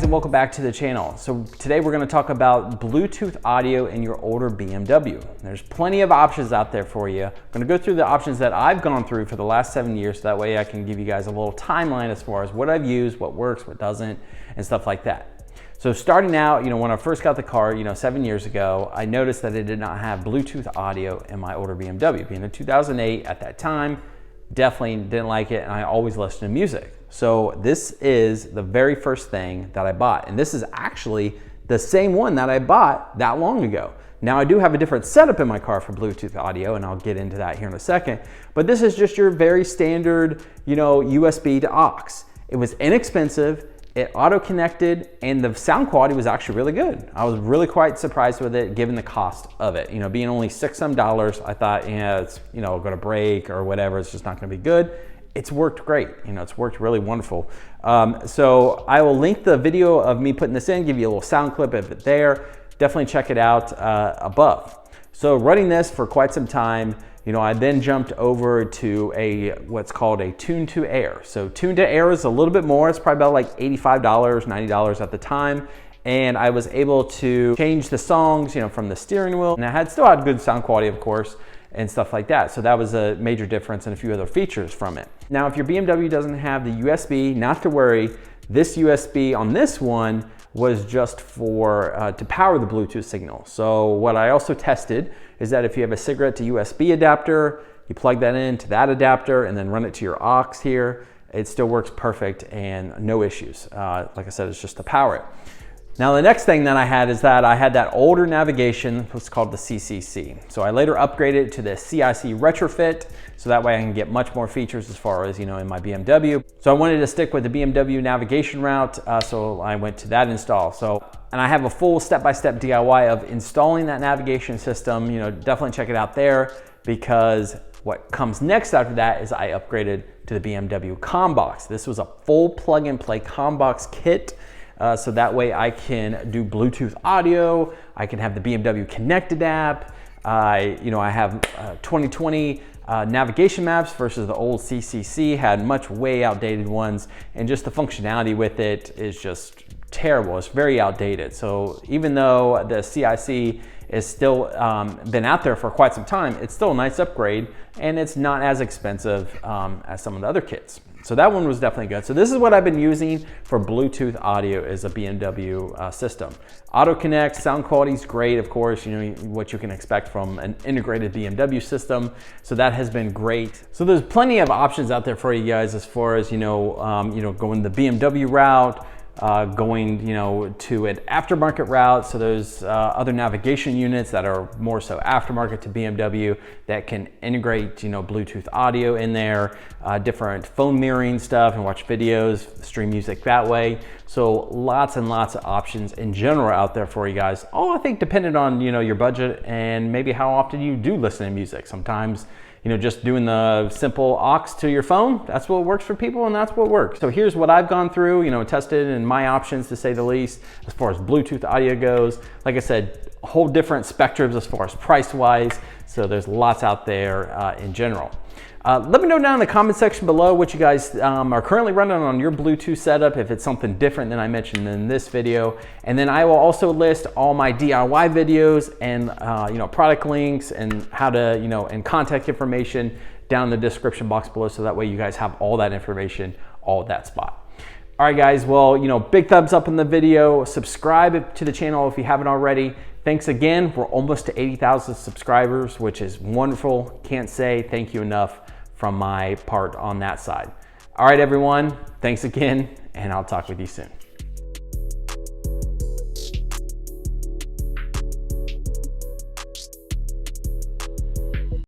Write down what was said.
and welcome back to the channel. So today we're going to talk about Bluetooth audio in your older BMW. There's plenty of options out there for you. I'm going to go through the options that I've gone through for the last 7 years, so that way I can give you guys a little timeline as far as what I've used, what works, what doesn't, and stuff like that. So starting out, when I first got the car, 7 years ago, I noticed that it did not have Bluetooth audio in my older BMW. Being a 2008 at that time, definitely didn't like it, and I always listened to music. So this is the very first thing that I bought, and this is actually the same one that I bought that long ago. Now I do have a different setup in my car for Bluetooth audio, and I'll get into that here in a second, but this is just your very standard, USB to aux. It was inexpensive, it auto-connected, and the sound quality was actually really good. I was really quite surprised with it given the cost of it. Being only $6 some, I thought, it's gonna break or whatever, it's just not gonna be good. It's worked great. It's worked really wonderful. So I will link the video of me putting this in, give you a little sound clip of it there. Definitely check it out above. So running this for quite some time, I then jumped over to what's called a Tune to Air. So Tune to Air is a little bit more. It's probably about like $85, $90 at the time. And I was able to change the songs, from the steering wheel. And I still had good sound quality, of course, and stuff like that. So that was a major difference and a few other features from it. Now, if your BMW doesn't have the USB, not to worry. This USB on this one was just for to power the Bluetooth signal. So what I also tested is that if you have a cigarette to USB adapter, you plug that into that adapter and then run it to your aux here, it still works perfect and no issues. Like I said, it's just to power it. Now the next thing that I had is that I had that older navigation, what's called the CCC. So I later upgraded to the CIC retrofit, so that way I can get much more features as far as, in my BMW. So I wanted to stick with the BMW navigation route, so I went to that install. And I have a full step-by-step DIY of installing that navigation system. Definitely check it out there, because what comes next after that is I upgraded to the BMW CommBox. This was a full plug-and-play CommBox kit. So that way I can do Bluetooth audio, I can have the BMW connected app, I have 2020 navigation maps versus the old CCC, had much way outdated ones, and just the functionality with it is just terrible. It's very outdated. So even though the CIC is still been out there for quite some time, it's still a nice upgrade, and it's not as expensive as some of the other kits. So that one was definitely good. So this is what I've been using for Bluetooth audio as a BMW system. Auto connect, sound quality is great, of course, what you can expect from an integrated BMW system. So that has been great. So there's plenty of options out there for you guys as far as, going the BMW route, going to an aftermarket route. So there's other navigation units that are more so aftermarket to BMW that can integrate Bluetooth audio in there, different phone mirroring stuff, and watch videos, stream music that way. So lots and lots of options in general out there for you guys, all I think dependent on your budget and maybe how often you do listen to music. Sometimes just doing the simple aux to your phone, that's what works for people, and that's what works. So here's what I've gone through, tested, and my options, to say the least, as far as Bluetooth audio goes. Like I said, a whole different spectrums as far as price-wise, so there's lots out there in general. Let me know down in the comment section below what you guys are currently running on your Bluetooth setup, if it's something different than I mentioned in this video. And then I will also list all my DIY videos and product links and how to, and contact information down in the description box below, so that way you guys have all that information all at that spot. All right, guys, well, big thumbs up in the video. Subscribe to the channel if you haven't already. Thanks again. We're almost to 80,000 subscribers, which is wonderful. Can't say thank you enough from my part on that side. All right, everyone, thanks again, and I'll talk with you soon.